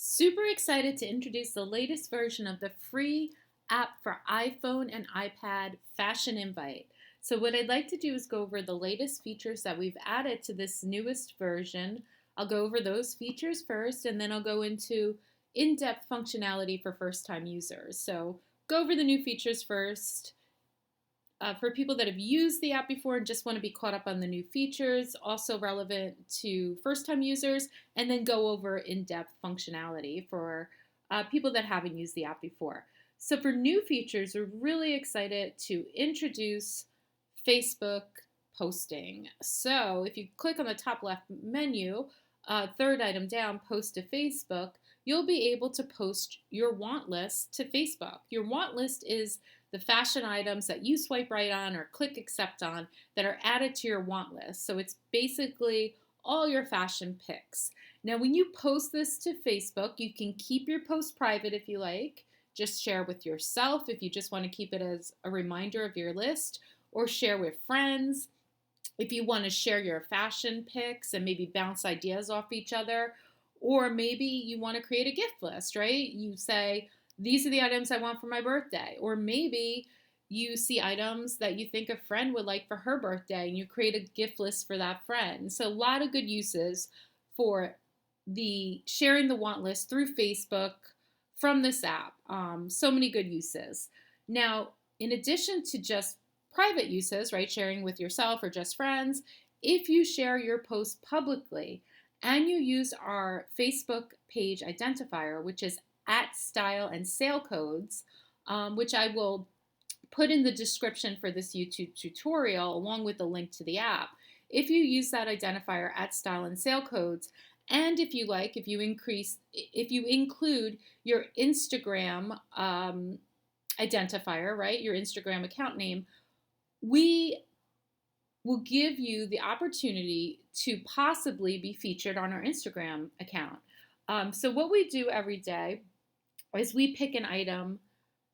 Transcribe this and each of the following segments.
Super excited to introduce the latest version of the free app for iPhone and iPad, Fashion Invite. So, what I'd like to do is go over the latest features that we've added to this newest version. I'll go over those features first, and then I'll go into in depth functionality for first time users. So, go over the new features first, for people that have used the app before and just want to be caught up on the new features, also relevant to first time users, and then go over in depth functionality for people that haven't used the app before. So, for new features, we're really excited to introduce Facebook posting. So, if you click on the top left menu, third item down, post to Facebook, you'll be able to post your want list to Facebook. Your want list is the fashion items that you swipe right on or click accept on that are added to your want list. So it's basically all your fashion picks. Now, when you post this to Facebook, you can keep your post private if you like. Just share with yourself if you just want to keep it as a reminder of your list, or share with friends if you want to share your fashion picks and maybe bounce ideas off each other. Or maybe you want to create a gift list, right? You say, these are the items I want for my birthday. Or maybe you see items that you think a friend would like for her birthday and you create a gift list for that friend. So, a lot of good uses for the sharing the want list through Facebook from this app. So many good uses. Now, in addition to just private uses, right, sharing with yourself or just friends, if you share your post publicly and you use our Facebook page identifier, which is at style and sale codes, which I will put in the description for this YouTube tutorial along with the link to the app. If you use that identifier at style and sale codes, and if you like, if you include your Instagram identifier, right, your Instagram account name, we will give you the opportunity to possibly be featured on our Instagram account. So, what we do every day is we pick an item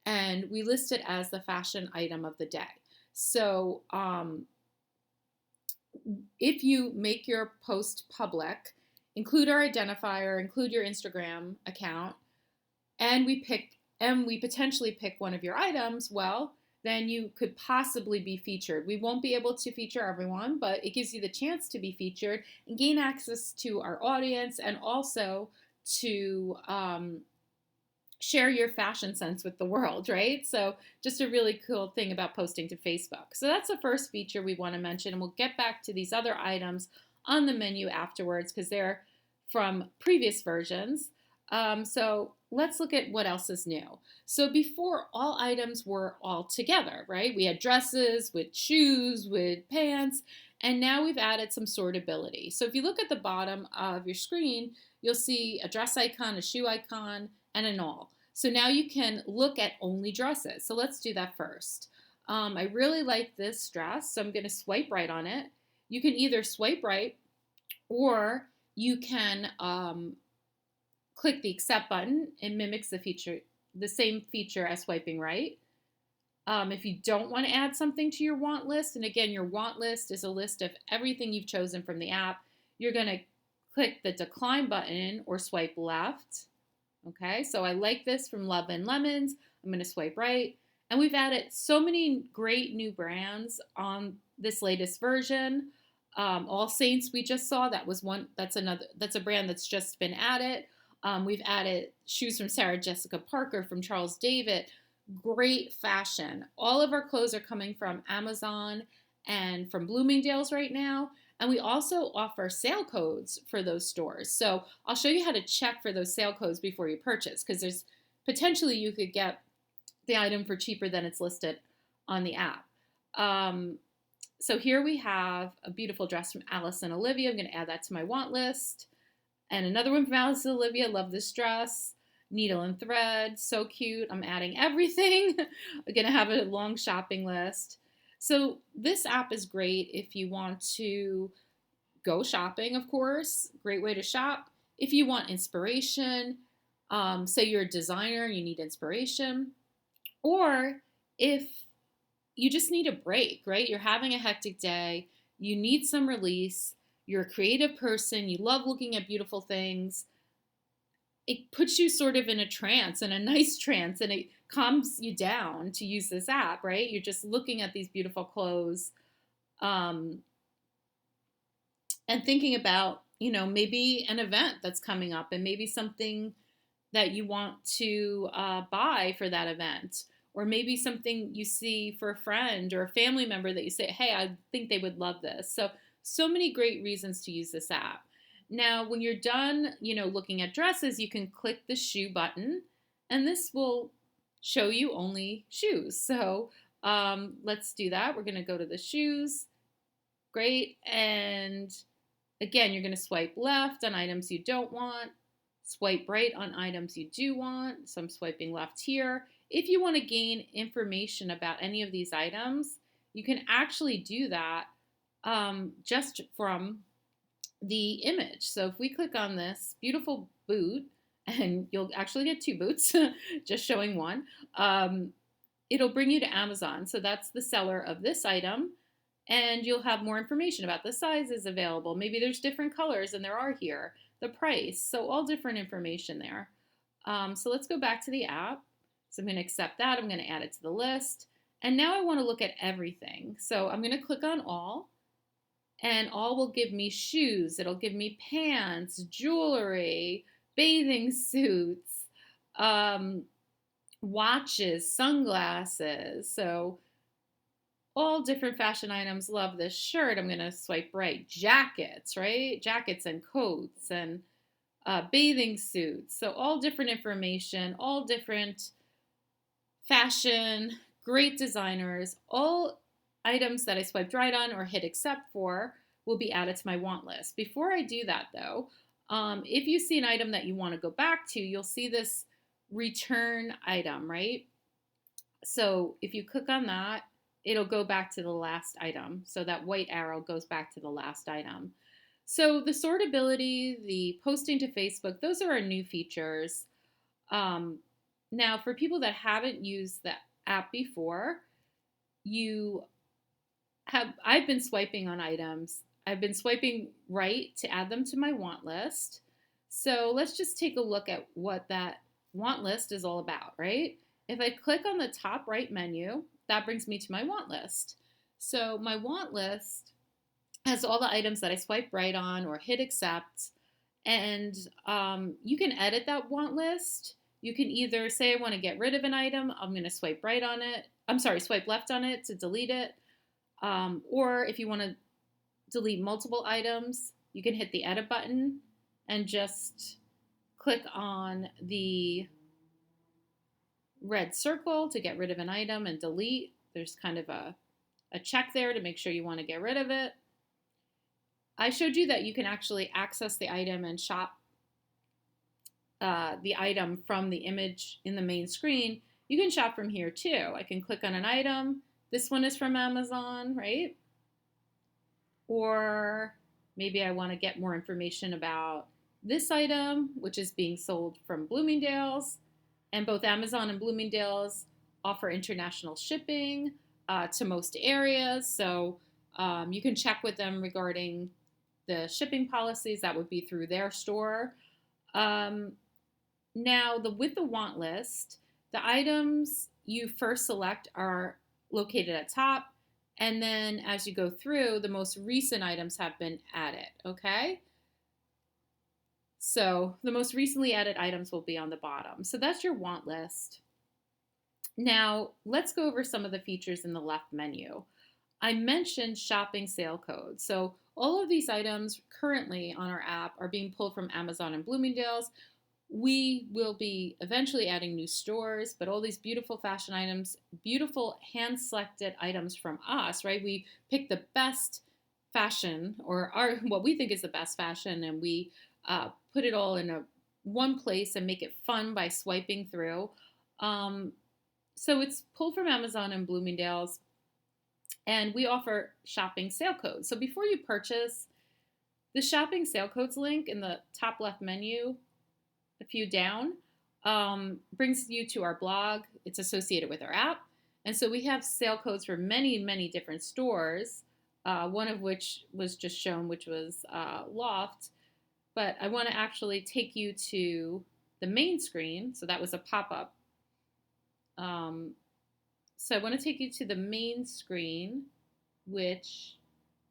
and we list it as the fashion item of the day. So, if you make your post public, include our identifier, include your Instagram account, and we potentially pick one of your items, well, then you could possibly be featured. We won't be able to feature everyone, but it gives you the chance to be featured and gain access to our audience, and also to share your fashion sense with the world, right? So, just a really cool thing about posting to Facebook. So, that's the first feature we want to mention, and we'll get back to these other items on the menu afterwards because they're from previous versions. So, let's look at what else is new. So, before, all items were all together, right? We had dresses with shoes, with pants, and now we've added some sortability. So, if you look at the bottom of your screen, you'll see a dress icon, a shoe icon, and an all. So now you can look at only dresses. So let's do that first. I really like this dress, so I'm going to swipe right on it. You can either swipe right, or you can click the accept button. It mimics the same feature as swiping right. If you don't want to add something to your want list, and again, your want list is a list of everything you've chosen from the app, you're going to click the decline button or swipe left. Okay, so I like this from Love and Lemons. I'm going to swipe right. And we've added so many great new brands on this latest version. All Saints we just saw, that's a brand that's just been added. We've added shoes from Sarah Jessica Parker, from Charles David. Great fashion. All of our clothes are coming from Amazon and from Bloomingdale's right now. And we also offer sale codes for those stores. So I'll show you how to check for those sale codes before you purchase, because there's potentially you could get the item for cheaper than it's listed on the app. So here we have a beautiful dress from Alice and Olivia. I'm going to add that to my want list. And another one from Alice and Olivia. Love this dress. Needle and thread. So cute. I'm adding everything. I'm going to have a long shopping list. So this app is great if you want to go shopping, of course. Great way to shop. If you want inspiration, say you're a designer and you need inspiration, or if you just need a break, right? You're having a hectic day, you need some release, you're a creative person, you love looking at beautiful things, it puts you sort of in a trance, in a nice trance, and it calms you down to use this app, right? You're just looking at these beautiful clothes, um, and thinking about, maybe an event that's coming up, and maybe something that you want to buy for that event, or maybe something you see for a friend or a family member that you say, hey, I think they would love this. So many great reasons to use this app. Now, when you're done, looking at dresses, you can click the shoe button, and this will show you only shoes. So let's do that. We're going to go to the shoes. Great. And again, you're going to swipe left on items you don't want, swipe right on items you do want. So I'm swiping left here. If you want to gain information about any of these items, you can actually do that just from the image. So if we click on this beautiful boot, and you'll actually get two boots, just showing one, it'll bring you to Amazon. So that's the seller of this item, and you'll have more information about the sizes available. Maybe there's different colors than there are here, the price, so all different information there. So let's go back to the app. So I'm going to accept that. I'm going to add it to the list. And now I want to look at everything. So I'm going to click on all, and all will give me shoes. It'll give me pants, jewelry, bathing suits, watches, sunglasses. So all different fashion items. Love this shirt. I'm going to swipe right. Jackets, right? Jackets and coats and bathing suits. So all different information, all different fashion, great designers. All items that I swiped right on or hit accept for will be added to my want list. Before I do that though, if you see an item that you want to go back to, you'll see this return item, right? So if you click on that, it'll go back to the last item. So that white arrow goes back to the last item. So the sortability, the posting to Facebook, those are our new features. Now, for people that haven't used the app before, I've been swiping on items. I've been swiping right to add them to my want list. So let's just take a look at what that want list is all about, right? If I click on the top right menu, that brings me to my want list. So my want list has all the items that I swipe right on or hit accept. And you can edit that want list. You can either say I want to get rid of an item. I'm going to swipe right on it. Swipe left on it to delete it. Or if you want to delete multiple items, you can hit the edit button and just click on the red circle to get rid of an item and delete. There's kind of a check there to make sure you want to get rid of it. I showed you that you can actually access the item and shop the item from the image in the main screen. You can shop from here too. I can click on an item. This one is from Amazon, right? Or maybe I want to get more information about this item, which is being sold from Bloomingdale's. And both Amazon and Bloomingdale's offer international shipping to most areas. So you can check with them regarding the shipping policies. That would be through their store. Now, with the want list, the items you first select are located at top. And then as you go through, the most recent items have been added, okay? So the most recently added items will be on the bottom. So that's your want list. Now, let's go over some of the features in the left menu. I mentioned shopping sale codes. So all of these items currently on our app are being pulled from Amazon and Bloomingdale's. We will be eventually adding new stores, but all these beautiful fashion items, beautiful hand-selected items from us, right? We pick the best fashion, or what we think is the best fashion, and we put it all in one place and make it fun by swiping through. So it's pulled from Amazon and Bloomingdale's, and we offer shopping sale codes. So before you purchase, the shopping sale codes link in the top left menu, a few down, brings you to our blog. It's associated with our app. And so we have sale codes for many, many different stores, one of which was just shown, which was Loft. But I want to actually take you to the main screen. So that was a pop-up. So I want to take you to the main screen, which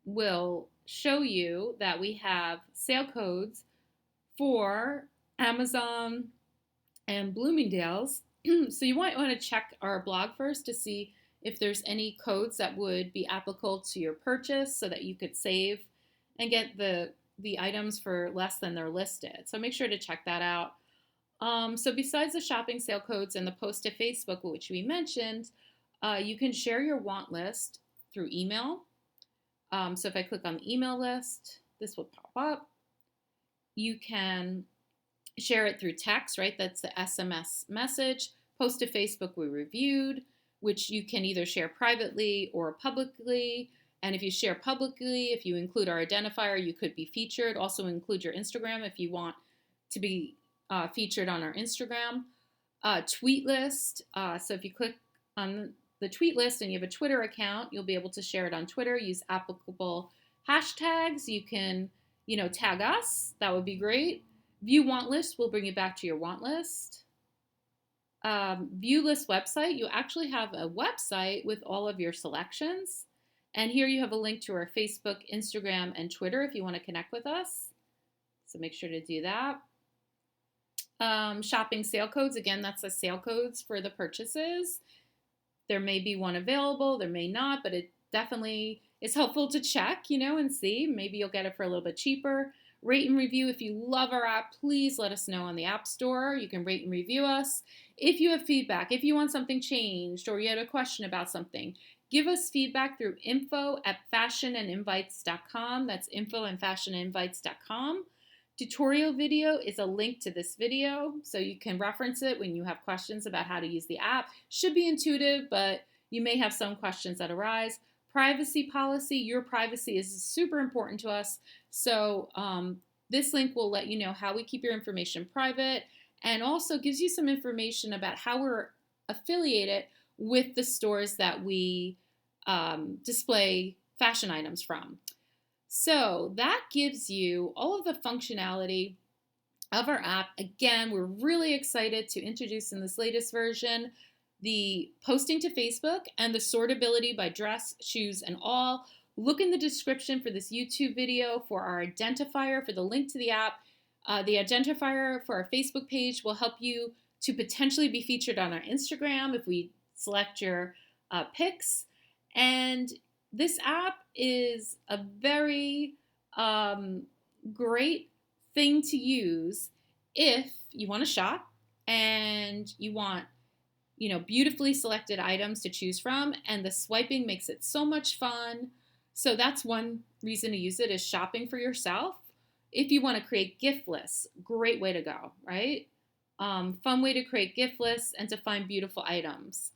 will show you that we have sale codes for Amazon and Bloomingdale's. So you might want to check our blog first to see if there's any codes that would be applicable to your purchase so that you could save and get the items for less than they're listed. So make sure to check that out. So besides the shopping sale codes and the post to Facebook, which we mentioned, you can share your want list through email. So if I click on the email list, this will pop up. You can share it through text, right? That's the SMS message. Post to Facebook we reviewed, which you can either share privately or publicly. And if you share publicly, if you include our identifier, you could be featured. Also include your Instagram if you want to be featured on our Instagram. Tweet list. So if you click on the tweet list and you have a Twitter account, you'll be able to share it on Twitter. Use applicable hashtags. You can, tag us. That would be great. View want list will bring you back to your want list. View list website. You actually have a website with all of your selections. And here you have a link to our Facebook, Instagram, and Twitter if you want to connect with us. So make sure to do that. Shopping sale codes. Again, that's the sale codes for the purchases. There may be one available, there may not, but it definitely is helpful to check, and see. Maybe you'll get it for a little bit cheaper. Rate and review. If you love our app, please let us know on the App Store. You can rate and review us. If you have feedback, if you want something changed or you had a question about something, give us feedback through info@fashionandinvites.com. That's info@fashionandinvites.com. Tutorial video is a link to this video, so you can reference it when you have questions about how to use the app. Should be intuitive, but you may have some questions that arise. Privacy policy. Your privacy is super important to us, so this link will let you know how we keep your information private and also gives you some information about how we're affiliated with the stores that we display fashion items from. So that gives you all of the functionality of our app. Again, we're really excited to introduce in this latest version the posting to Facebook and the sortability by dress, shoes, and all. Look in the description for this YouTube video for our identifier for the link to the app. The identifier for our Facebook page will help you to potentially be featured on our Instagram if we select your pics. And this app is a very great thing to use if you want to shop and you want, beautifully selected items to choose from, and the swiping makes it so much fun. So that's one reason to use it, is shopping for yourself. If you want to create gift lists, great way to go, right? Fun way to create gift lists and to find beautiful items.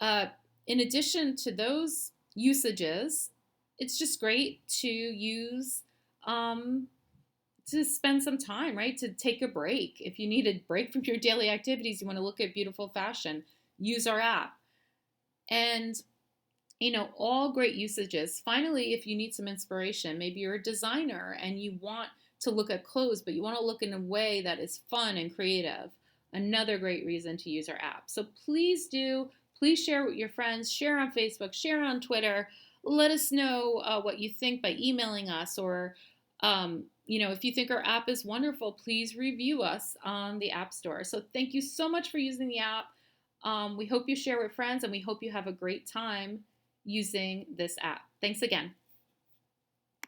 In addition to those usages, it's just great to use to spend some time, right? To take a break. If you need a break from your daily activities, you want to look at beautiful fashion, use our app. And, all great usages. Finally, if you need some inspiration, maybe you're a designer and you want to look at clothes, but you want to look in a way that is fun and creative. Another great reason to use our app. So please share with your friends, share on Facebook, share on Twitter. Let us know what you think by emailing us, or, if you think our app is wonderful, please review us on the App Store. So thank you so much for using the app. We hope you share with friends, and we hope you have a great time using this app. Thanks again.